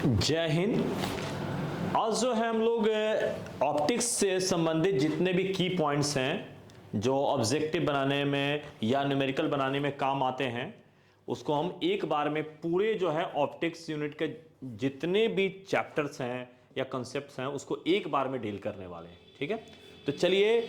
जय हिंद। आज जो है हम लोग ऑप्टिक्स से संबंधित जितने भी की पॉइंट्स हैं जो ऑब्जेक्टिव बनाने में या न्यूमेरिकल बनाने में काम आते हैं उसको हम एक बार में पूरे जो है ऑप्टिक्स यूनिट के जितने भी चैप्टर्स हैं या कॉन्सेप्ट्स हैं उसको एक बार में डील करने वाले हैं। ठीक है, तो चलिए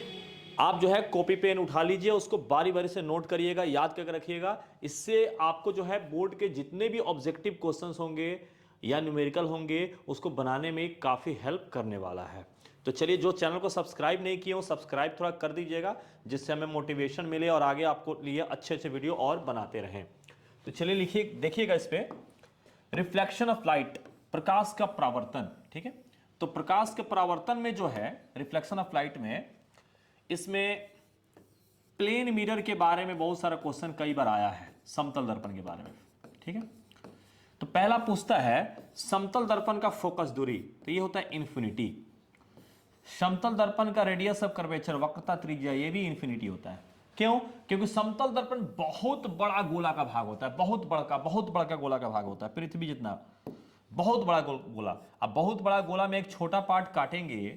आप जो है कॉपी पेन उठा लीजिए, उसको बारी बारी से नोट करिएगा, याद करके रखिएगा। इससे आपको जो है बोर्ड के जितने भी ऑब्जेक्टिव क्वेश्चंस होंगे या न्यूमेरिकल होंगे उसको बनाने में काफ़ी हेल्प करने वाला है। तो चलिए, जो चैनल को सब्सक्राइब नहीं किए हो सब्सक्राइब थोड़ा कर दीजिएगा, जिससे हमें मोटिवेशन मिले और आगे आपको लिए अच्छे अच्छे वीडियो और बनाते रहें। तो चलिए लिखिए, देखिएगा इस पे रिफ्लेक्शन ऑफ लाइट, प्रकाश का परावर्तन। ठीक है, तो प्रकाश के परावर्तन में जो है रिफ्लेक्शन ऑफ लाइट में, इसमें प्लेन मिरर के बारे में बहुत सारा क्वेश्चन कई बार आया है, समतल दर्पण के बारे में। ठीक है, तो पहला पूछता है समतल दर्पण का फोकस दूरी, तो ये होता है इन्फिनिटी। समतल दर्पण का रेडियस ऑफ कर्वेचर, वक्रता त्रिज्या, ये भी इन्फिनिटी होता है। क्यों? क्योंकि समतल दर्पण बहुत बड़ा गोला का भाग होता है, बहुत बड़ा गोला का भाग होता है, पृथ्वी जितना बहुत बड़ा गोला। अब बहुत बड़ा गोला में एक छोटा पार्ट काटेंगे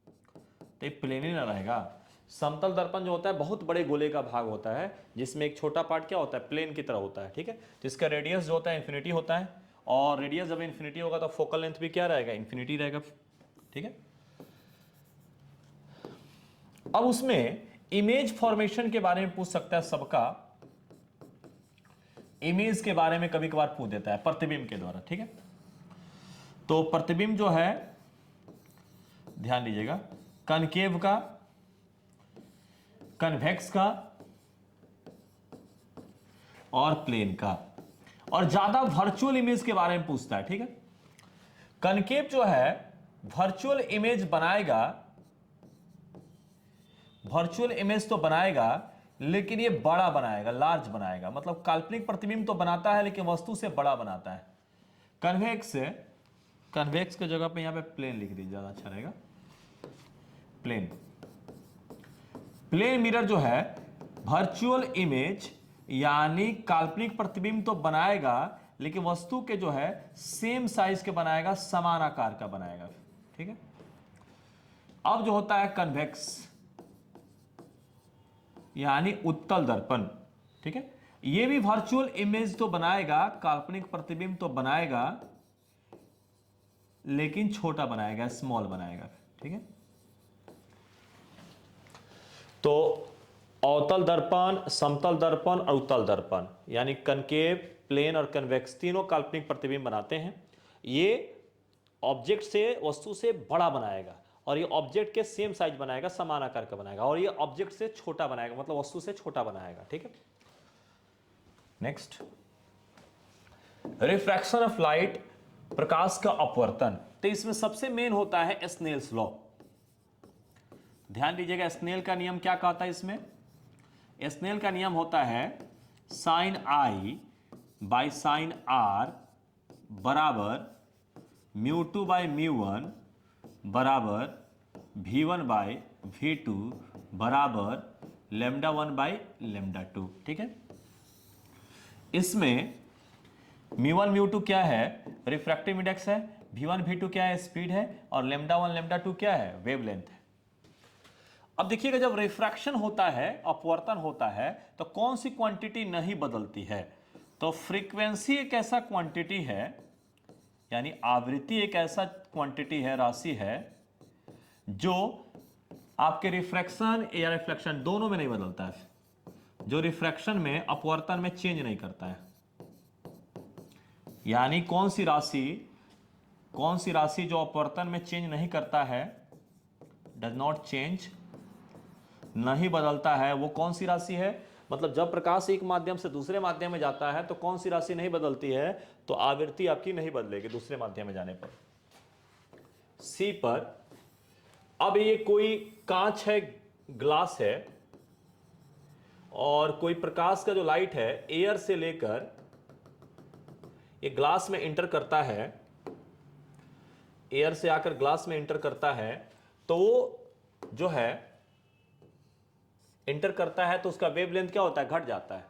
तो ये प्लेन ही ना रहेगा। समतल दर्पण जो होता है बहुत बड़े गोले का भाग होता है, जिसमें एक छोटा पार्ट क्या होता है, प्लेन की तरह होता है। ठीक है, तो इसका रेडियस जो होता है इन्फिनिटी होता है, और रेडियस जब इन्फिनिटी होगा तो फोकल लेंथ भी क्या रहेगा, इन्फिनिटी रहेगा। ठीक है, अब उसमें इमेज फॉर्मेशन के बारे में पूछ सकता है, सबका इमेज के बारे में कभी कभार पूछ देता है प्रतिबिंब के द्वारा। ठीक है, तो प्रतिबिंब जो है ध्यान दीजिएगा, कनकेव का, कन्वेक्स का और प्लेन का, और ज्यादा वर्चुअल इमेज के बारे में पूछता है। ठीक है, कनकेव जो है वर्चुअल इमेज बनाएगा, वर्चुअल इमेज तो बनाएगा लेकिन ये बड़ा बनाएगा, लार्ज बनाएगा, मतलब काल्पनिक प्रतिबिंब तो बनाता है लेकिन वस्तु से बड़ा बनाता है। कन्वेक्स, कन्वेक्स की जगह पे यहां पे प्लेन लिख दीजिए, ज्यादा अच्छा रहेगा। प्लेन, प्लेन मिरर जो है वर्चुअल इमेज यानी काल्पनिक प्रतिबिंब तो बनाएगा लेकिन वस्तु के जो है सेम साइज के बनाएगा, समान आकार का बनाएगा। ठीक है, अब जो होता है कन्वेक्स यानी उत्तल दर्पण। ठीक है, यह भी वर्चुअल इमेज तो बनाएगा, काल्पनिक प्रतिबिंब तो बनाएगा लेकिन छोटा बनाएगा, स्मॉल बनाएगा। ठीक है, तो अवतल दर्पण, समतल दर्पण और उत्तल दर्पण यानी कनकेव, प्लेन और कन्वेक्स तीनों काल्पनिक प्रतिबिंब बनाते हैं। ये ऑब्जेक्ट से, वस्तु से बड़ा बनाएगा, और ये ऑब्जेक्ट के सेम साइज बनाएगा, समान आकार का बनाएगा, और ये ऑब्जेक्ट से छोटा बनाएगा, मतलब वस्तु से छोटा बनाएगा। ठीक है, नेक्स्ट, रिफ्रैक्शन ऑफ लाइट, प्रकाश का अपवर्तन। तो इसमें सबसे मेन होता है स्नेल्स लॉ। ध्यान दीजिएगा, स्नेल का नियम क्या कहता है इसमें? स्नेल का नियम होता है sine i by sine r बराबर mu two by mu one बराबर v one by v two बराबर lambda one by lambda two. ठीक है, इसमें म्यू वन म्यू टू क्या है, रिफ्रैक्टिव इंडेक्स है, वी वन वी टू क्या है, स्पीड है, और लेमडा वन लेमडा टू क्या है, वेवलेंथ है। अब देखिएगा, जब रिफ्रैक्शन होता है, अपवर्तन होता है, तो कौन सी क्वांटिटी नहीं बदलती है? तो फ्रीक्वेंसी एक ऐसा क्वांटिटी है, यानी आवृत्ति एक ऐसा क्वांटिटी है, राशि है, जो आपके रिफ्रैक्शन या रिफ्लेक्शन दोनों में नहीं बदलता है, जो रिफ्रैक्शन में, अपवर्तन में चेंज नहीं करता है। यानी कौन सी राशि जो अपवर्तन में चेंज नहीं करता है, डज नॉट चेंज, नहीं बदलता है, वो कौन सी राशि है? मतलब जब प्रकाश एक माध्यम से दूसरे माध्यम में जाता है तो कौन सी राशि नहीं बदलती है? तो आवृत्ति आपकी नहीं बदलेगी दूसरे माध्यम में जाने पर। सी पर, अब ये कोई कांच है, ग्लास है, और कोई प्रकाश का जो लाइट है एयर से लेकर ये ग्लास में इंटर करता है, एयर से आकर ग्लास में इंटर करता है, तो वो जो है इंटर करता है तो उसका वेवलेंथ क्या होता है, घट जाता है।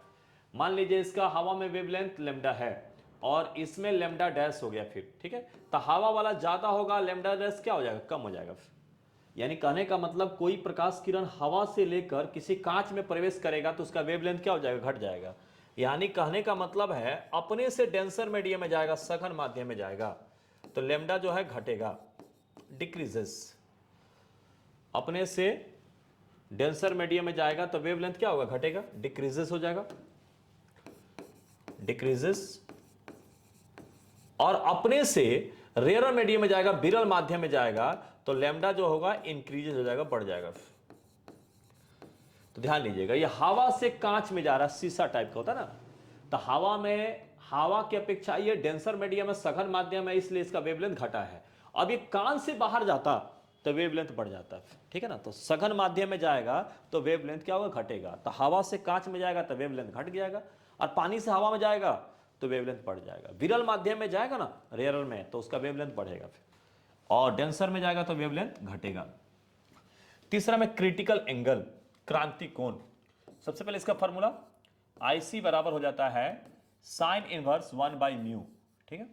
मान लीजिए इसका हवा में वेवलेंथ लेमडा है, और इसमें लेमडा डैश हो गया फिर, ठीक है। तो हवा वाला ज्यादा होगा, लेमडा डैश क्या हो जाएगा, कम हो जाएगा। यानी कहने का मतलब कोई प्रकाश किरण हवा से लेकर किसी कांच में प्रवेश करेगा तो उसका वेवलेंथ क्या हो जाएगा, घट जाएगा। यानी कहने का मतलब है अपने से डेंसर मीडियम में जाएगा, सघन माध्यम में जाएगा तो लेमडा जो है घटेगा, डिक्रीजेस। अपने से डेंसर मीडियम में जाएगा तो वेवलेंथ क्या होगा, घटेगा, डिक्रीजेस हो जाएगा, डिक्रीजेस। और अपने से रेयर मीडियम में जाएगा, विरल माध्यम में जाएगा तो लैम्डा जो होगा इंक्रीजेस हो जाएगा, बढ़ जाएगा। तो ध्यान लीजिएगा, ये हवा से कांच में जा रहा है, शीशा टाइप का होता है ना, तो हवा में, हवा की अपेक्षा ये डेंसर मीडियम है, सघन माध्यम है, इसलिए इसका वेवलेंथ घटा है। अब ये कांच से बाहर जाता तो वेवलेंथ बढ़ जाता है, ठीक है ना। तो सघन माध्यम में जाएगा तो वेवलेंथ क्या होगा, घटेगा। तो हवा से कांच में जाएगा तो वेवलेंथ घट जाएगा, और पानी से हवा में जाएगा तो वेवलेंथ बढ़ जाएगा। विरल माध्यम में जाएगा ना, रेयर में, तो उसका वेवलेंथ बढ़ेगा फिर, और डेंसर में जाएगा तो वेवलेंथ घटेगा। तीसरा में क्रिटिकल एंगल, क्रांति कोण। सबसे पहले इसका फॉर्मूला IC बराबर हो जाता है साइन इनवर्स 1/μ, ठीक है।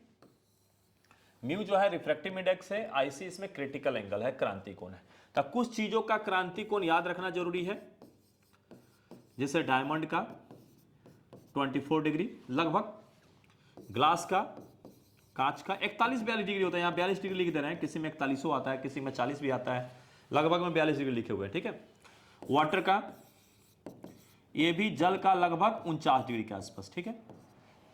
म्यू जो है रिफ्रैक्टिव इंडेक्स है, IC इसमें क्रिटिकल एंगल है, क्रांति कोण है। तो कुछ चीजों का क्रांति कोण याद रखना जरूरी है, जैसे डायमंड का 24 डिग्री लगभग, ग्लास का, कांच का 41-42 डिग्री होता है। यहाँ 42 डिग्री लिख दे रहे हैं, किसी में 41 आता है, किसी में 40 भी आता है, लगभग में 42 डिग्री लिखे हुए हैं, ठीक है। वाटर का, ये भी जल का लगभग 49 डिग्री के आसपास, ठीक है।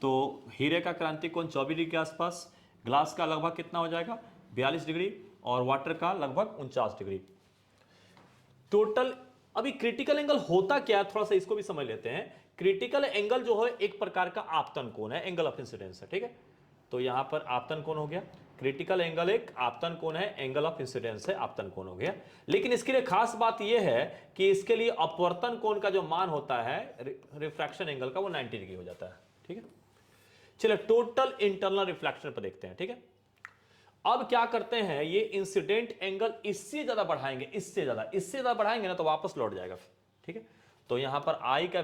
तो हीरे का क्रांति कोण 24 डिग्री के आसपास, ग्लास का लगभग कितना हो जाएगा, 42 डिग्री, और वाटर का लगभग 49 डिग्री टोटल। अभी क्रिटिकल एंगल होता क्या है, थोड़ा सा इसको भी समझ लेते हैं। क्रिटिकल एंगल जो है एक प्रकार का आपतन कोण है, एंगल ऑफ इंसिडेंस है, ठीक है। तो यहां पर आपतन कोण हो गया, क्रिटिकल एंगल एक आपतन कोण है, एंगल ऑफ इंसिडेंस है, आपतन कोण हो गया। लेकिन इसके लिए खास बात यह है कि इसके लिए अपवर्तन कोण का जो मान होता है रिफ्रैक्शन एंगल का, वो 90 डिग्री हो जाता है, ठीक है। चलिए टोटल इंटरनल रिफ्लेक्शन पर देखते हैं, ठीक है। अब क्या करते हैं, ये इंसिडेंट एंगल इससे ज्यादा बढ़ाएंगे, इससे ज्यादा बढ़ाएंगे ना तो वापस लौट जाएगा, ठीक है। तो यहां पर आई का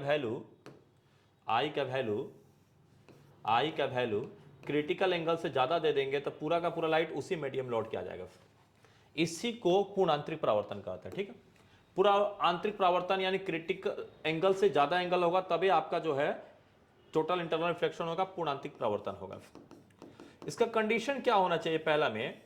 वैल्यू क्रिटिकल एंगल से ज्यादा दे देंगे तो पूरा का पूरा लाइट उसी मीडियम लौट के आ जाएगा। इसी को पूर्ण आंतरिक परावर्तन कहते हैं, ठीक है। पूरा आंतरिक परावर्तन यानी क्रिटिकल एंगल से ज्यादा एंगल होगा तभी आपका जो है टोटल इंटरनल रिफ्लेक्शन होगा, पूर्ण आंतरिक परावर्तन होगा। इसका कंडीशन क्या होना चाहिए, पहला में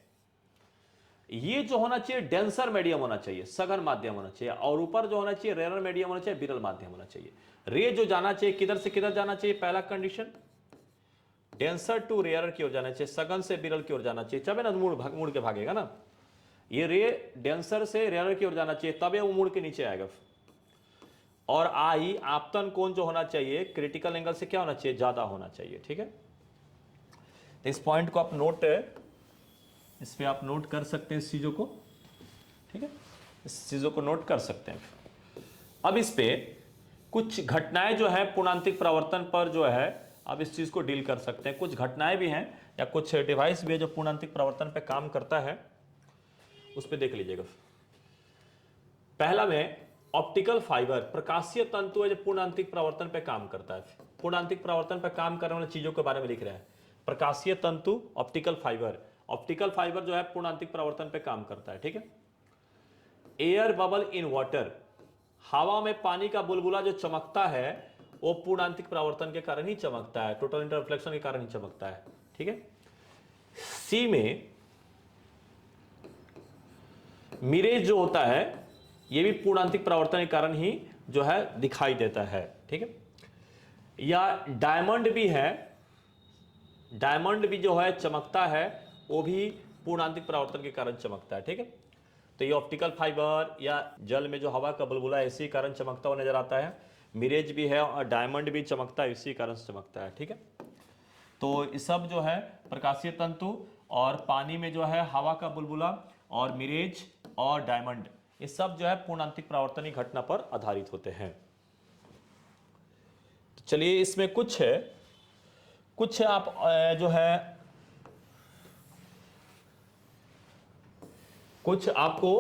ये जो होना चाहिए डेंसर मीडियम होना चाहिए, सघन माध्यम होना चाहिए, और ऊपर जो होना चाहिए रेयर मीडियम होना चाहिए, विरल माध्यम होना चाहिए। रे जो जाना चाहिए किधर से किधर जाना चाहिए, पहला कंडीशन डेंसर टू रेयर की ओर जाना चाहिए, सघन से विरल की ओर जाना चाहिए, तबे ना मुड़ के भागेगा ना। ये रे डेंसर से रेयर की ओर जाना चाहिए तबे वो मुड़ के नीचे आएगा। और आई आपतन कोण जो होना चाहिए क्रिटिकल एंगल से क्या होना चाहिए, ज्यादा होना चाहिए, ठीक है। इस पॉइंट को आप नोट, इस पे आप नोट कर सकते हैं इस चीजों को, ठीक है, इस चीजों को नोट कर सकते हैं। अब इस पे कुछ घटनाएं जो है पूर्णांतिक परावर्तन पर जो है, अब इस चीज को डील कर सकते हैं। कुछ घटनाएं भी हैं या कुछ डिवाइस भी है जो पूर्णांतिक परावर्तन पे काम करता है, उस पे देख लीजिएगा। पहला में ऑप्टिकल फाइबर, प्रकाशीय तंतु है जो पूर्णांतिक परावर्तन पे काम करता है। पूर्णांतिक परावर्तन पे काम करने वाली चीजों के बारे में लिख रहे हैं। प्रकाशीय तंतु, ऑप्टिकल फाइबर, ऑप्टिकल फाइबर जो है पूर्णांतिक परावर्तन पे काम करता है, ठीक है। एयर बबल इन वाटर, हवा में पानी का बुलबुला जो चमकता है वो पूर्णांतिक परावर्तन के कारण ही चमकता है, टोटल इंटरफ्लेक्शन के कारण ही चमकता है, ठीक है। सी में मिरेज जो होता है ये भी पूर्णांतिक परावर्तन के कारण ही जो है दिखाई देता है, ठीक है। या डायमंड भी है, डायमंड भी जो है चमकता है, वो भी पूर्णांतिक परावर्तन के कारण चमकता है, ठीक है। तो ये ऑप्टिकल फाइबर या जल में जो हवा का बुलबुला है इसी कारण चमकता हुआ नजर आता है। मिरेज भी है और डायमंड भी चमकता है, इसी कारण से चमकता है, ठीक है। तो ये सब जो है प्रकाशीय तंतु और पानी में जो है हवा का बुलबुला और मिरेज और डायमंड, ये सब जो है पूर्णांतिक परावर्तनीय घटना पर आधारित होते हैं। तो चलिए इसमें कुछ आप जो है कुछ आपको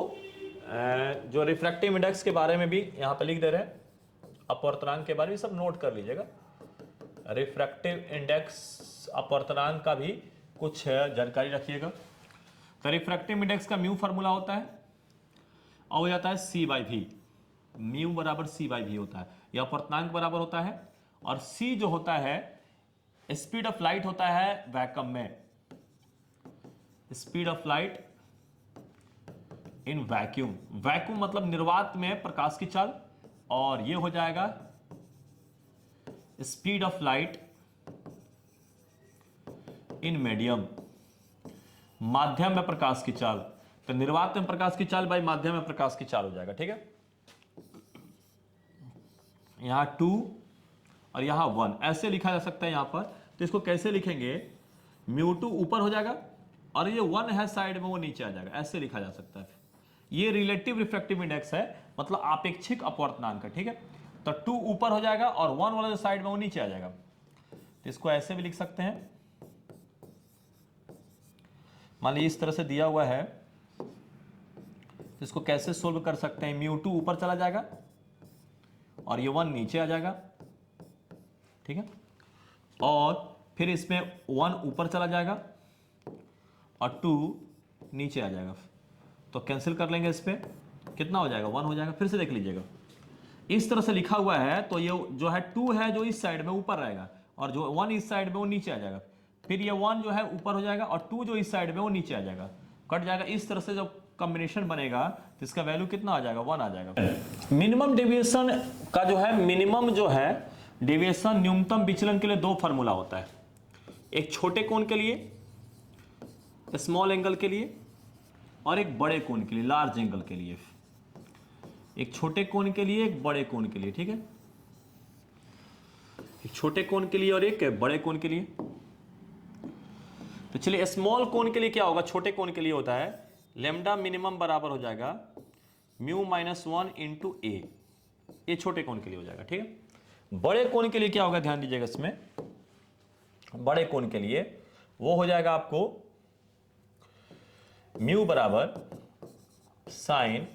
जो रिफ्रैक्टिव इंडेक्स के बारे में भी यहां पर लिख दे रहे हैं, अपवर्तनांक के बारे में सब नोट कर लीजिएगा। रिफ्रैक्टिव इंडेक्स अपवर्तनांक का भी कुछ जानकारी रखिएगा। तो रिफ्रैक्टिव इंडेक्स का म्यू फार्मूला होता है और हो जाता है C/V। म्यू बराबर C/V होता है, यह अपवर्तनांक बराबर होता है। और C जो होता है स्पीड ऑफ लाइट होता है वैक्यूम में, speed of light in vacuum. Vacuum मतलब निर्वात में प्रकाश की चाल, और ये हो जाएगा speed of light in medium, माध्यम में प्रकाश की चाल। तो निर्वात में प्रकाश की चाल बाई माध्यम में प्रकाश की चाल हो जाएगा, ठीक है। यहां 2 और यहां 1 ऐसे लिखा जा सकता है यहां पर। तो इसको कैसे लिखेंगे, μ2 ऊपर हो जाएगा और ये 1 है साइड में, वो नीचे आ जाएगा, ऐसे लिखा जा सकता है। ये रिलेटिव रिफ्रैक्टिव इंडेक्स है, मतलब आपेक्षिक अपवर्तनांक है, ठीक है। तो 2 ऊपर हो जाएगा और 1 वाला जो साइड में वो नीचे आ जाएगा। तो इसको ऐसे भी लिख सकते हैं, मान लीजिए इस तरह से दिया हुआ है। तो इसको कैसे सोल्व कर सकते हैं, μ2 ऊपर चला जाएगा और ये 1 नीचे आ जाएगा, ठीक है। और फिर इसमें 1 ऊपर चला जाएगा और 2 नीचे आ जाएगा। तो कैंसिल कर लेंगे, इस पे कितना हो जाएगा, 1 हो जाएगा। फिर से देख लीजिएगा, इस तरह से लिखा हुआ है तो ये जो है 2 है जो इस साइड में ऊपर रहेगा और जो 1 इस साइड में वो नीचे आ जाएगा। फिर ये 1 जो है ऊपर हो जाएगा और 2 जो इस साइड में वो नीचे आ जाएगा, कट जाएगा। इस तरह से जब कॉम्बिनेशन बनेगा तो इसका वैल्यू कितना आ जाएगा, 1 आ जाएगा। मिनिमम डेविएशन का जो है, मिनिमम जो है डेविएशन न्यूनतम विचलन के लिए 2 फार्मूला होता है, एक छोटे कोण के लिए, स्मॉल एंगल के लिए, और एक बड़े कोण के लिए, लार्ज एंगल के लिए। एक छोटे कोण के लिए, एक बड़े कोण के लिए, ठीक है। एक छोटे कोण के लिए और एक बड़े कोण के लिए। तो चलिए स्मॉल कोण के लिए क्या होगा, छोटे कोण के लिए होता है लैम्डा मिनिमम बराबर हो जाएगा μ-1 इंटू ए, ये छोटे कोण के लिए हो जाएगा, ठीक है। बड़े कोण के लिए क्या होगा, ध्यान दीजिएगा इसमें, बड़े कोण के लिए वो हो जाएगा आपको म्यू बराबर sine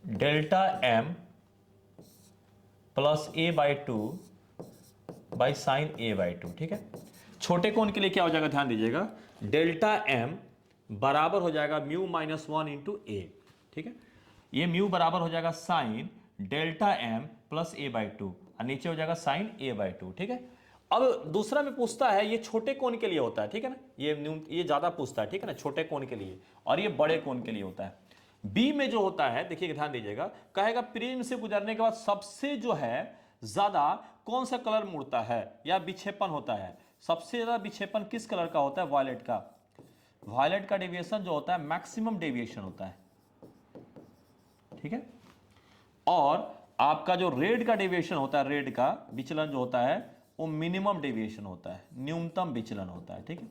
delta m plus a/2 by sine a/2, ठीक है। छोटे कोण के लिए क्या हो जाएगा, ध्यान दीजिएगा, डेल्टा m बराबर हो जाएगा μ-1 इंटू ए, ठीक है। ये म्यू बराबर हो जाएगा sine delta m plus a/2 और नीचे हो जाएगा साइन a/2, ठीक है। अब दूसरा में पूछता है, ये छोटे कोण के लिए होता है, ठीक है ना, ये ज्यादा पूछता है, ठीक है ना, छोटे कोण के लिए, और ये बड़े कोण के लिए होता है। बी में जो होता है, देखिए ध्यान दीजिएगा, कहेगा प्रिज्म से गुजरने के बाद सबसे जो है ज्यादा कौन सा कलर मुड़ता है या विक्षेपण होता है, सबसे ज्यादा विक्षेपण किस कलर का होता है, वायलेट का। वायलेट का डेविएशन जो होता है मैक्सिमम डेविएशन होता है, ठीक है। और आपका जो रेड का डेविएशन होता है, रेड का विचलन जो होता है वो मिनिमम डेविएशन होता है, न्यूनतम विचलन होता है, ठीक है।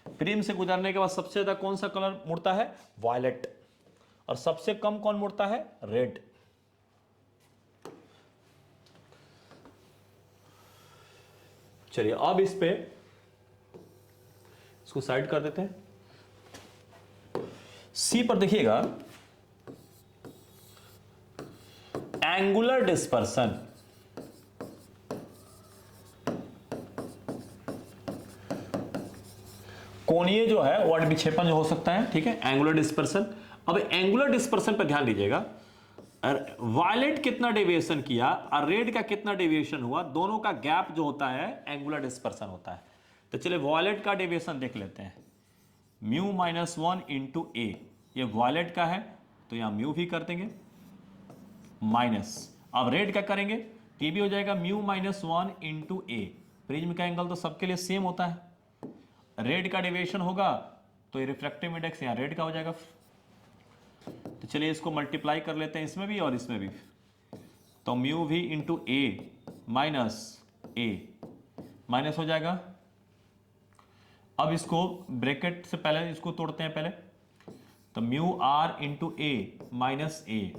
प्रिज्म से गुजरने के बाद सबसे ज्यादा कौन सा कलर मुड़ता है, वायलेट, और सबसे कम कौन मुड़ता है, रेड। चलिए अब इस पे इसको साइड कर देते हैं। सी पर देखिएगा, एंगुलर डिस्पर्सन, कोणीय जो है वर्ड विक्षेपण जो हो सकता है, ठीक है, एंगुलर डिस्पर्सन। अब एंगुलर डिस्पर्सन पर ध्यान दीजिएगा, वायलेट कितना डेविएशन किया और रेड का कितना डेविएशन हुआ, दोनों का गैप जो होता है एंगुलर डिस्पर्सन होता है। तो चलिए वायलेट का डेविएशन देख लेते हैं, μ-1 इंटू ए, ये वायलेट का है तो यहां म्यू भी कर देंगे माइनस। अब रेड का करेंगे तो ये भी हो जाएगा μ-1 इंटू ए। प्रिज्म का एंगल तो सबके लिए सेम होता है, रेड का डेविएशन होगा तो ये रिफ्रैक्टिव इंडेक्स यहां रेड का हो जाएगा। तो चलिए इसको मल्टीप्लाई कर लेते हैं, इसमें भी और इसमें भी। तो म्यू भी into a minus A minus हो जाएगा। अब इसको ब्रैकेट से पहले इसको तोड़ते हैं पहले, तो mu r into a minus a,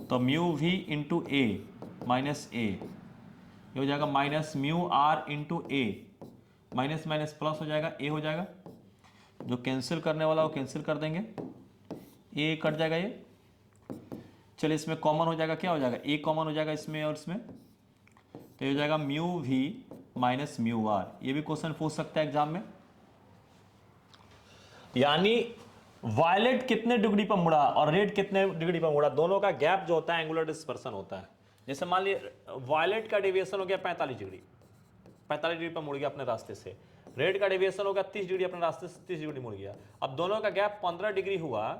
तो mu v into a minus a, ये हो जाएगा minus mu r into a, minus minus plus हो जाएगा, ए हो जाएगा। जो कैंसिल करने वाला वो कैंसिल कर देंगे, ए कट जाएगा ये। चलिए इसमें कॉमन हो जाएगा, क्या हो जाएगा, ए कॉमन हो जाएगा इसमें और इसमें, तो ये हो जाएगा mu V minus mu R. ये भी क्वेश्चन पूछ सकता है एग्जाम में। यानी वायलेट कितने डिग्री पर मुड़ा और रेड कितने डिग्री पर मुड़ा, दोनों का गैप जो होता है एंगुलर डिस्पर्सन होता है। जैसे मान लीजिए वायलेट का डेविएशन हो गया 45 डिग्री, 45 डिग्री पर मुड़ गया अपने रास्ते से। रेड का डेविएशन हो गया 30 डिग्री अपने रास्ते से 30 डिग्री मुड़ गया। अब दोनों का गैप 15 डिग्री हुआ,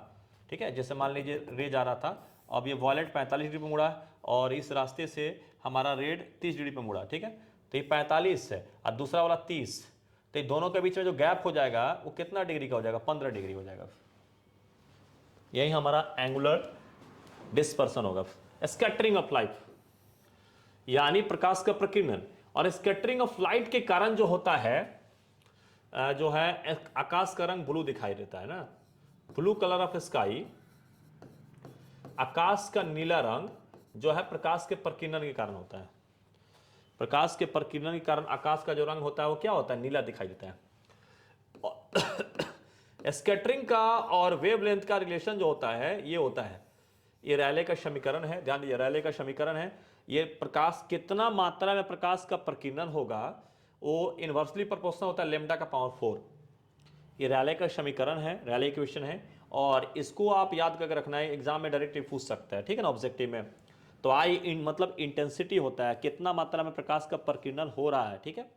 ठीक है। जैसे मान लीजिए रे जा रहा था, अब ये वायलेट 45 डिग्री पर मुड़ा और इस रास्ते से हमारा रेड 30 डिग्री पर मुड़ा, ठीक है। तो ये 45 है और दूसरा वाला 30, तो दोनों के बीच में जो गैप हो जाएगा वो कितना डिग्री का हो जाएगा, 15 डिग्री हो जाएगा। यही हमारा एंगुलर डिस्पर्सन होगा। स्कैटरिंग ऑफ लाइट यानी प्रकाश का प्रकीर्णन। और स्कैटरिंग ऑफ लाइट के कारण जो होता है, जो है आकाश का रंग ब्लू दिखाई देता है ना, ब्लू कलर ऑफ स्काई, आकाश का नीला रंग जो है प्रकाश के प्रकीर्णन के कारण होता है। प्रकाश के प्रकीर्णन के कारण आकाश का जो रंग होता है वो क्या होता है, नीला दिखाई देता है। स्कैटरिंग का और वेवलेंथ का रिलेशन जो होता है ये होता है, ये रैले का समीकरण है, ध्यान दीजिए रैले का समीकरण है। ये प्रकाश कितना मात्रा में प्रकाश का प्रकीर्णन होगा वो इनवर्सली प्रोपोर्शनल होता है लैम्ब्डा का पावर 4। ये रैले का समीकरण है, रैले इक्वेशन है, और इसको आप याद करके रखना है, एग्जाम में डायरेक्टली पूछ सकता है, ठीक है ना, ऑब्जेक्टिव में। तो मतलब इंटेंसिटी होता है, कितना मात्रा में प्रकाश का प्रकीर्णन हो रहा है, ठीक है।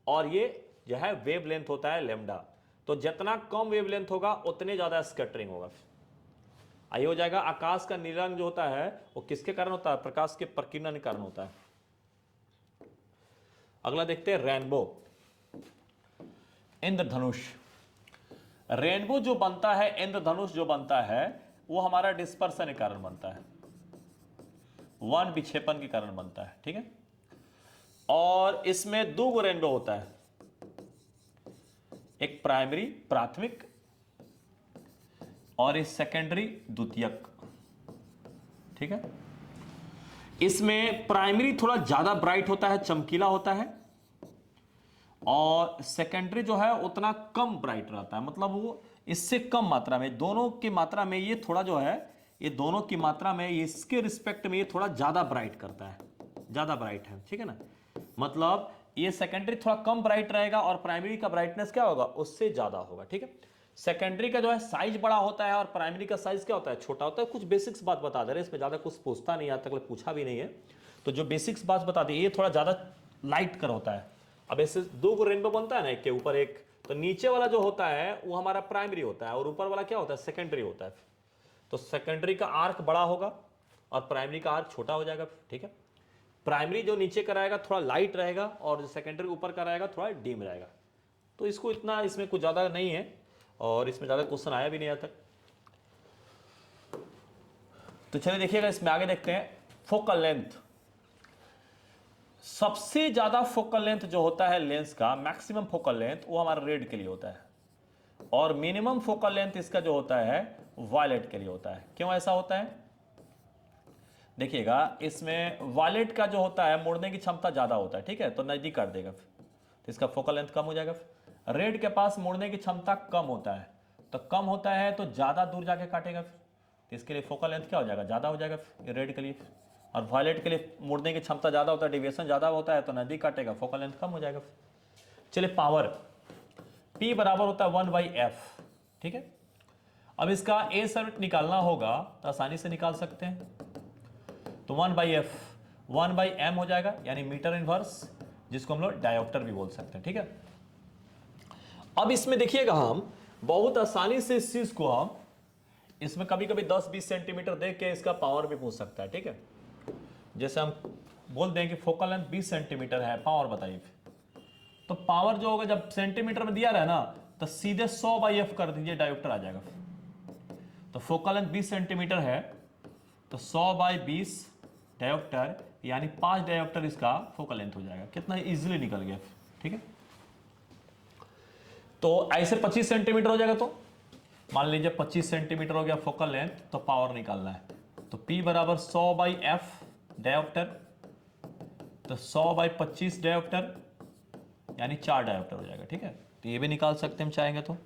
और ये जो है वेवलेंथ होता है लैम्ब्डा। तो जितना कम वेवलेंथ होगा उतने ज्यादा स्कैटरिंग होगा। आइए हो जाएगा आकाश का नीला रंग जो होता है वो किसके कारण होता है, प्रकाश के प्रकीर्णन के कारण होता है। अगला देखते हैं रेनबो, इंद्रधनुष। रेनबो जो बनता है, इंद्रधनुष जो बनता है वो हमारा डिस्पर्सन के कारण बनता है, वन विक्षेपण के कारण बनता है, ठीक है। और इसमें दो रेनबो होता है, एक प्राइमरी प्राथमिक और एक सेकेंडरी द्वितीयक, ठीक है। इसमें प्राइमरी थोड़ा ज्यादा ब्राइट होता है, चमकीला होता है, और सेकेंडरी जो है उतना कम ब्राइट रहता है, मतलब वो इससे कम मात्रा में, दोनों की मात्रा में ये थोड़ा जो है, ये दोनों की मात्रा में इसके रिस्पेक्ट में ये थोड़ा ज्यादा ब्राइट करता है, ज्यादा ब्राइट है, ठीक है ना। मतलब ये सेकेंडरी थोड़ा कम ब्राइट रहेगा और प्राइमरी का ब्राइटनेस क्या होगा, उससे ज्यादा होगा, ठीक है। सेकेंडरी का जो है साइज बड़ा होता है और प्राइमरी का साइज क्या होता है, छोटा होता है। कुछ बेसिक्स बात बता दे रहे हैं, इसमें ज्यादा कुछ पूछता नहीं, आज तक पूछा भी नहीं है, तो जो बेसिक्स बात बता दी, ये थोड़ा ज्यादा लाइट कर होता है। अब ऐसे दो रेनबो बनता है ना, एक के ऊपर एक, तो नीचे वाला जो होता है वो हमारा प्राइमरी होता है और ऊपर वाला क्या होता है, सेकेंडरी होता है। तो सेकेंडरी का आर्क बड़ा होगा और प्राइमरी का आर्क छोटा हो जाएगा, ठीक है। प्राइमरी जो नीचे का रहेगा थोड़ा लाइट रहेगा और जो सेकेंडरी ऊपर का रहेगा थोड़ा डिम रहेगा। तो इसको इतना, इसमें कुछ ज़्यादा नहीं है और इसमें ज़्यादा क्वेश्चन आया भी नहीं आज तक। तो चलिए देखिएगा, इसमें आगे देखते हैं फोकल लेंथ। सबसे ज़्यादा फोकल लेंथ जो होता है लेंस का, मैक्सिमम फोकल लेंथ, वो हमारा रेड के लिए होता है, और मिनिमम फोकल लेंथ इसका जो होता है वायलेट के लिए होता है। क्यों ऐसा होता है, देखिएगा, इसमें वायलेट का जो होता है मुड़ने की क्षमता ज्यादा होता है, ठीक है, तो नजदीक काट देगा, तो इसका फोकल लेंथ कम हो जाएगा। रेड के पास मुड़ने की क्षमता कम होता है, तो कम होता है तो ज्यादा दूर जाके काटेगा, तो इसके लिए फोकल लेंथ क्या हो जाएगा, ज्यादा हो जाएगा रेड के लिए। और वायलेट के लिए मुड़ने की क्षमता ज्यादा होता है, डेविएशन ज्यादा होता है, तो नजदीक काटेगा, फोकल लेंथ कम हो जाएगा। चलिए पावर, P बराबर होता है 1/f, ठीक है। अब इसका ए सर्विट निकालना होगा तो आसानी से निकाल सकते हैं, तो 1/f 1/m हो जाएगा, यानी मीटर इनवर्स, जिसको हम लोग डायोप्टर भी बोल सकते हैं, ठीक है। अब इसमें देखिएगा, हम बहुत आसानी से इस चीज को हम इसमें कभी कभी 10-20 सेंटीमीटर देख के इसका पावर भी पूछ सकता है, ठीक है। जैसे हम बोल दें कि फोकल लेंथ 20 सेंटीमीटर है, पावर बताइए, तो पावर जो होगा जब सेंटीमीटर में दिया रहा है ना, तो सीधे 100/f कर दीजिए, डायोप्टर आ जाएगा। तो फोकल लेंथ 20 सेंटीमीटर है, तो 100/20 डायोप्टर, यानी 5 डायोप्टर इसका फोकल लेंथ हो जाएगा। कितना इजीली निकल गया, ठीक है। तो ऐसे 25 सेंटीमीटर हो जाएगा, तो मान लीजिए 25 सेंटीमीटर हो गया फोकल लेंथ, तो पावर निकालना है, तो P बराबर 100/f डायोप्टर, तो 100/25 डायोप्टर, यानी 4 डायोप्टर हो जाएगा, ठीक है। तो ये भी निकाल सकते हैं हम चाहेंगे तो,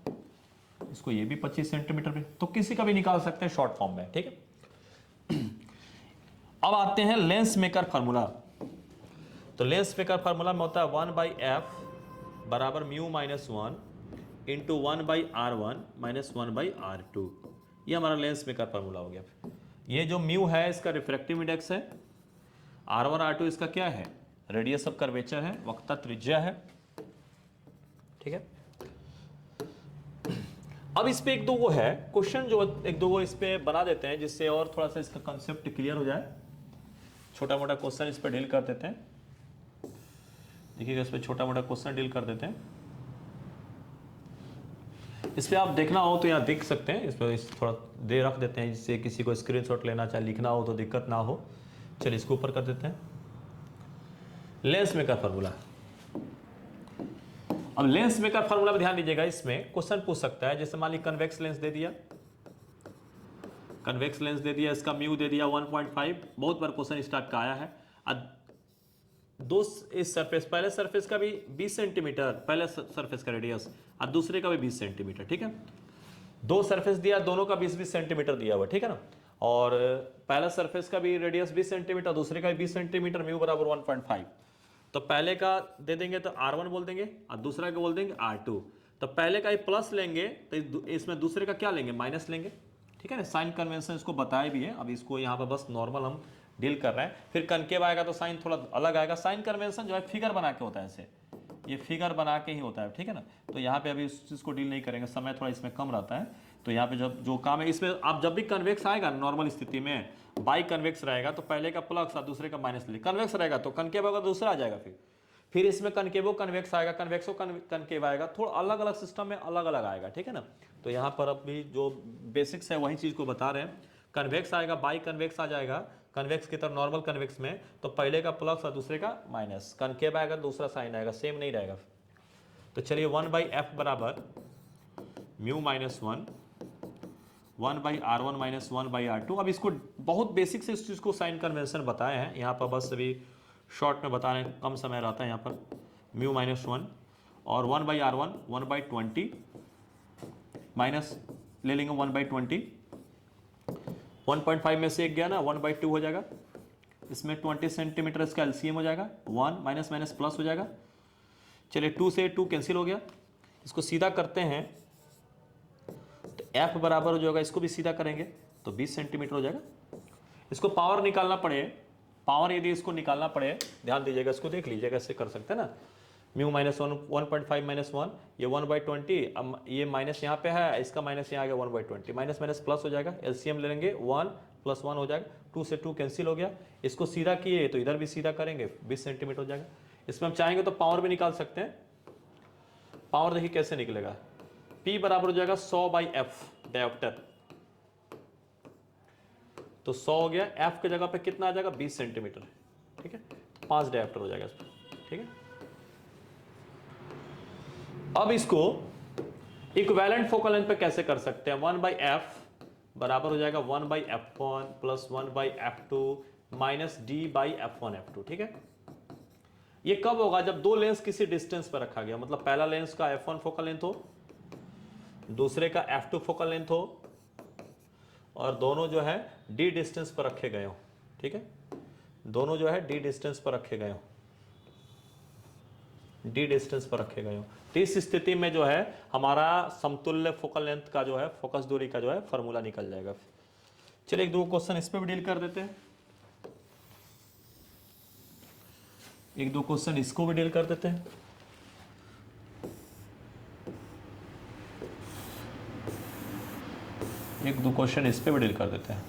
इसको ये भी 25 सेंटीमीटर पे, तो किसी का भी निकाल सकते हैं शॉर्ट फॉर्म में, ठीक है। अब आते हैं लेंस मेकर फार्मूला। तो लेंस मेकर फार्मूला में होता है 1/f बराबर mu minus 1 into 1/r1 minus 1/r2। ये हमारा लेंस मेकर फार्मूला हो गया। ये जो म्यू है इसका रिफ्रैक्टिव इंडेक्स है, R1 R2 इसका क्या है, रेडियस ऑफ कर्वेचर है, वक्रता त्रिज्या है। ठीक है, अब इस पे एक दो वो है क्वेश्चन जो एक दो वो इस पे बना देते हैं जिससे और थोड़ा सा इसका कंसेप्ट क्लियर हो जाए। छोटा मोटा क्वेश्चन इस पे डील कर देते हैं। देखिएगा इस पे छोटा मोटा क्वेश्चन डील कर देते हैं। इस पे आप देखना हो तो यहाँ देख सकते हैं, इस पर थोड़ा दे रख देते हैं जिससे किसी को स्क्रीनशॉट लेना चाहे लिखना हो तो दिक्कत ना हो। चलिए इसको ऊपर कर देते हैं। Lens maker formula. अब लेंस मेकर फार्मूला में ध्यान दीजिएगा, इसमें क्वेश्चन पूछ सकता है जैसे मान ली कन्वेक्स लेंस दे दिया, कन्वेक्स लेंस दे दिया, इसका म्यू दे दिया 1.5। बहुत बार क्वेश्चन स्टार्ट का आया है। दो इस सरफेस, पहले सरफेस का भी 20 सेंटीमीटर पहले सरफेस का रेडियस और दूसरे का भी 20 सेंटीमीटर। ठीक है, दो सरफेस दिया, दोनों का 20-20 सेंटीमीटर दिया हुआ। ठीक है ना, और पहला सरफेस का भी रेडियस 20 सेंटीमीटर, दूसरे का भी 20 सेंटीमीटर, म्यू बराबर 1.5। तो पहले का दे देंगे तो R1 बोल देंगे और दूसरा का बोल देंगे R2। तो पहले का ही प्लस लेंगे तो इसमें दूसरे का क्या लेंगे, माइनस लेंगे। ठीक है ना, साइन कन्वेंशन इसको बताया भी है। अब इसको यहाँ पर बस नॉर्मल हम डील कर रहे हैं। फिर कनकेव आएगा तो साइन थोड़ा अलग आएगा। साइन कन्वेंशन जो है फिगर बना के होता है, ऐसे ये फिगर बना के ही होता है। ठीक है ना, तो यहाँ पे अभी इस चीज़ को डील नहीं करेंगे, समय थोड़ा इसमें कम रहता है। तो यहाँ पे जब जो काम है इसमें, आप जब भी कन्वेक्स आएगा नॉर्मल स्थिति में, बाई कन्वेक्स रहेगा तो पहले का प्लस और दूसरे का माइनस ले, कन्वेक्स रहेगा तो कनकेव होगा दूसरा आ जाएगा। फिर इसमें कनकेवो कन्वेक्स आएगा, कन्वेक्सो कनकेव आएगा, थोड़ा अलग अलग सिस्टम में अलग अलग आएगा। ठीक है ना, तो यहाँ पर अभी जो बेसिक्स है वही चीज़ को बता रहे हैं। कन्वेक्स आएगा, बाई कन्वेक्स आ जाएगा, कन्वेक्स की तरफ नॉर्मल कन्वेक्स में तो पहले का प्लस और दूसरे का माइनस, कनकेव आएगा दूसरा साइन आएगा, सेम नहीं रहेगा। तो चलिए 1/f बराबर mu minus 1/r1 minus 1/r2। अब इसको बहुत बेसिक से इस चीज़ को साइन कन्वेंशन बताए हैं, यहाँ पर बस अभी शॉर्ट में बताने कम समय रहता है। यहाँ पर म्यू माइनस 1 और 1/r1 1/20 माइनस ले लेंगे 1/20, 1.5 में से एक गया ना 1/2 हो जाएगा। इसमें 20 सेंटीमीटर इसका एलसीएम हो जाएगा, 1 माइनस माइनस प्लस हो जाएगा। चलिए 2 से 2 कैंसिल हो गया, इसको सीधा करते हैं तो f बराबर हो जाएगा, इसको भी सीधा करेंगे तो 20 सेंटीमीटर हो जाएगा। इसको पावर निकालना पड़े, पावर यदि इसको निकालना पड़े, ध्यान दीजिएगा, इसको देख लीजिएगा, इससे कर सकते हैं ना। म्यू माइनस 1.5 माइनस 1, ये 1/20, अब ये माइनस यहाँ पे है, इसका माइनस यहाँ आ गया 1/20, माइनस माइनस प्लस हो जाएगा, एलसीएम ले लेंगे 1 + 1 हो जाएगा, 2 से 2 कैंसिल हो गया। इसको सीधा किए तो इधर भी सीधा करेंगे 20 सेंटीमीटर हो जाएगा। इसमें हम चाहेंगे तो पावर भी निकाल सकते हैं। पावर देखिए कैसे निकलेगा, P बराबर हो जाएगा 100/f डायोप्टर, तो 100 हो गया, f की जगह पे कितना आ जाएगा 20 सेंटीमीटर। ठीक है, 5 डायोप्टर हो जाएगा इसमें। ठीक है, अब इसको इक्विवेलेंट फोकल लेंथ पे कैसे कर सकते हैं, 1/f बराबर हो जाएगा 1/f1 plus 1/f2 minus d/f1 f2। ठीक है, ये कब होगा, जब दो लेंस किसी डिस्टेंस पर रखा गया, मतलब पहला लेंस का f1 फोकल लेंथ हो, दूसरे का f2 फोकल लेंथ हो, और दोनों जो है d डिस्टेंस पर रखे गए हो। ठीक है, दोनों जो है d डिस्टेंस पर रखे गए हो, d डिस्टेंस पर रखे गए हो। तो इस स्थिति में जो है हमारा समतुल्य फोकल लेंथ का जो है, फोकस दूरी का जो है फॉर्मूला निकल जाएगा। चलिए एक दो क्वेश्चन इस पे भी डील कर देते हैं, एक दो क्वेश्चन इसको भी डील कर देते हैं। एक दो क्वेश्चन इस पे भी डील कर देते हैं।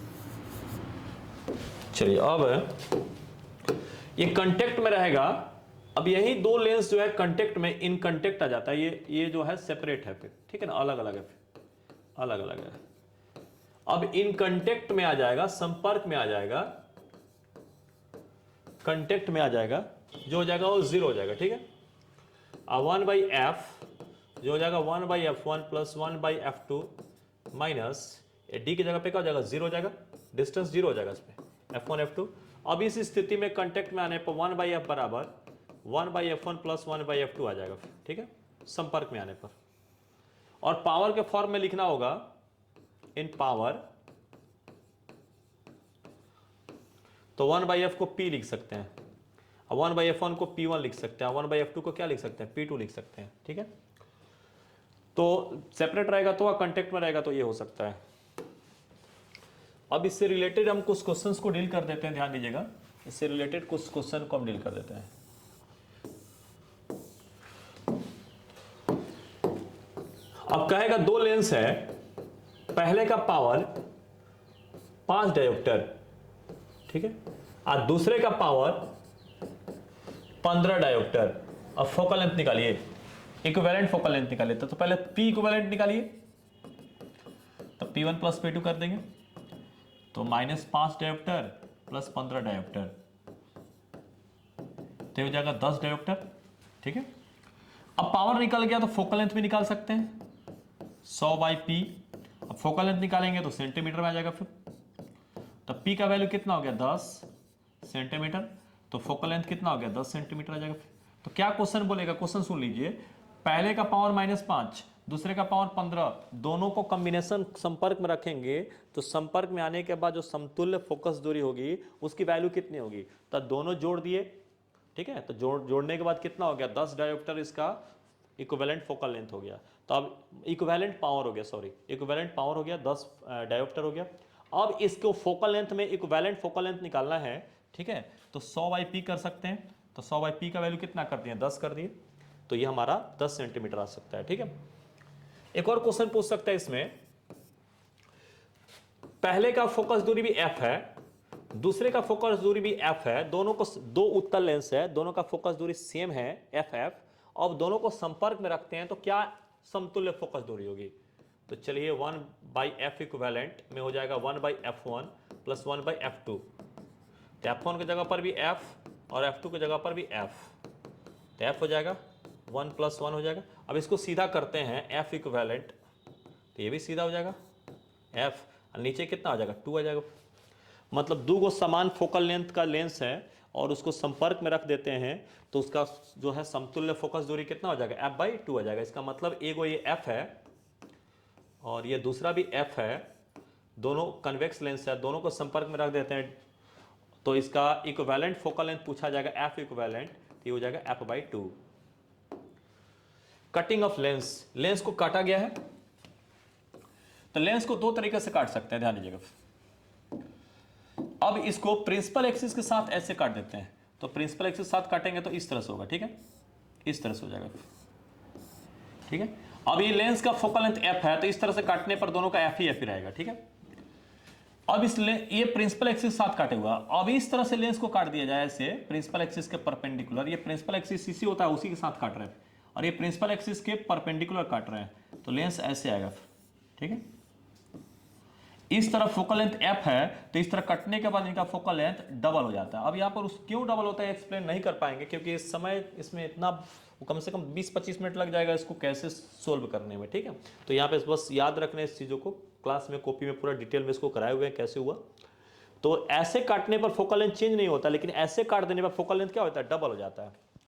चलिए अब ये कांटेक्ट में रहेगा। अब यही दो लेंस जो है कांटेक्ट में, इन कांटेक्ट आ जाता है, ये जो है सेपरेट है फिर। ठीक है ना, अलग अलग है, फिर अलग अलग है। अब इन कांटेक्ट में आ जाएगा, संपर्क में आ जाएगा, कांटेक्ट में आ जाएगा, जो हो जाएगा वो 0 हो जाएगा। ठीक है, 1/f जो हो जाएगा 1/f1 plus 1/f2 minus D की जगह पे क्या हो जाएगा 0 हो जाएगा, डिस्टेंस 0 हो जाएगा इसमें f1 f2। अब इस स्थिति में कांटेक्ट में आने पर 1/f बराबर 1/f1 प्लस 1/f2 आ जाएगा। ठीक है, संपर्क में आने पर। और पावर के फॉर्म में लिखना होगा, इन पावर, तो 1/f को p लिख सकते हैं अब 1/f1 को P1 लिख सकते हैं, 1/f2 को क्या लिख सकते हैं, P2 लिख सकते हैं, ठीक है। तो सेपरेट रहेगा तो कांटेक्ट में रहेगा तो ये हो सकता है। अब इससे रिलेटेड हम कुछ क्वेश्चंस को डील कर देते हैं, ध्यान दीजिएगा, इससे रिलेटेड कुछ क्वेश्चन को हम डील कर देते हैं। अब कहेगा दो लेंस है, पहले का पावर 5 डायोप्टर, ठीक है, और दूसरे का पावर 15 डायोप्टर। अब फोकल लेंथ निकालिए, इक्विवेलेंट फोकल लेंथ निकालिए। तो पहले P इक्विवेलेंट निकालिए, तो P1 प्लस P2 कर देंगे, तो -5 डायोप्टर प्लस 15 डायोप्टर, तो हो जाएगा 10 डायोप्टर, ठीक है। अब पावर निकल गया तो फोकल लेंथ भी निकाल सकते हैं, 100/P। अब फोकल लेंथ निकालेंगे तो सेंटीमीटर में आ जाएगा फिर, तो P का वैल्यू कितना हो गया, 10 सेंटीमीटर, तो फोकल लेंथ कितना हो गया, 10 सेंटीमीटर आ जाएगा फिर। तो क्या क्वेश्चन बोलेगा, क्वेश्चन सुन लीजिए, पहले का पावर -5, दूसरे का पावर 15, दोनों को कॉम्बिनेशन संपर्क में रखेंगे तो संपर्क में आने के बाद जो समतुल्य फोकस दूरी होगी उसकी वैल्यू कितनी होगी, तो दोनों जोड़ दिए, ठीक है। तो जोड़ने के बाद कितना हो गया, 10 डायोप्टर इसका इक्विवेलेंट फोकल लेंथ हो गया। तो अब इक्विवेलेंट पावर हो गया, सॉरी, इक्विवेलेंट पावर हो गया, 10 डायोप्टर हो गया। अब इसको फोकल लेंथ में इक्विवेलेंट फोकल लेंथ निकालना है, ठीक है, तो 100/P कर सकते हैं। तो 100/P का वैल्यू कितना कर दिए, 10 कर दिए, तो ये हमारा 10 सेंटीमीटर आ सकता है, ठीक है। एक और क्वेश्चन पूछ सकता है इसमें, पहले का फोकस दूरी भी f है, दूसरे का फोकस दूरी भी f है, दोनों को दो उत्तल लेंस है, दोनों का फोकस दूरी सेम है ff, और दोनों को संपर्क में रखते हैं तो क्या समतुल्य फोकस दूरी होगी। तो चलिए 1/f इक्विवेलेंट में हो जाएगा 1/f1 प्लस 1/f2, तो f1 की जगह पर भी f और f2 की जगह पर भी f, तो f हो जाएगा 1 + 1 हो जाएगा। अब इसको सीधा करते हैं f इक्विवेलेंट, तो ये भी सीधा हो जाएगा f, और नीचे कितना आ जाएगा, 2 आ जाएगा। मतलब दो गो समान फोकल लेंथ का लेंस है और उसको संपर्क में रख देते हैं तो उसका जो है समतुल्य फोकस दूरी कितना हो जाएगा, f/2 आ जाएगा। इसका मतलब एगो ये f है और ये दूसरा भी f है, दोनों कन्वेक्स लेंस है, दोनों को संपर्क में रख देते हैं तो इसका इक्विवेलेंट फोकल लेंथ पूछा जाएगा f इक्विवेलेंट, ये हो जाएगा f/2। Cutting of lens, lens को काटा गया है, तो लेंस को दो तरीके से काट सकते हैं, ध्यान दीजिएगा। अब इसको प्रिंसिपल एक्सिस के साथ ऐसे काट देते हैं, तो प्रिंसिपल एक्सिस के साथ काटेंगे तो इस तरह से होगा, ठीक है, इस तरह से हो जाएगा, ठीक है। अब ये लेंस का फोकल लेंथ f है, तो इस तरह से काटने पर दोनों का f ही रहेगा, ठीक है। अब ये प्रिंसिपल एक्सिस के साथ काटे हुआ, अब इस तरह से लेंस को काट दिया जाए ऐसे प्रिंसिपल एक्सिस के परपेंडिकुलर, ये प्रिंसिपल एक्सिस इसी होता है उसी के साथ काट रहे हैं, और ये प्रिंसिपल एक्सिस के परपेंडिकुलर काट रहे हैं, तो लेंस ऐसे आएगा, ठीक है। इस तरफ फोकल लेंथ f है, तो इस तरह कटने के बाद इनका फोकल लेंथ डबल हो जाता है। अब यहाँ पर क्यों डबल होता है एक्सप्लेन नहीं कर पाएंगे क्योंकि इस समय इसमें इतना कम से कम 20-25 मिनट लग जाएगा इसको कैसे सोल्व करने में, ठीक है। तो यहाँ पे बस याद रखने इस चीज़ों को, क्लास में कॉपी में पूरा डिटेल में इसको कराए हुए हैं कैसे हुआ। तो ऐसे काटने पर फोकल लेंथ चेंज नहीं होता, लेकिन ऐसे काट देने पर फोकल लेंथ क्या होता है, डबल हो जाता है।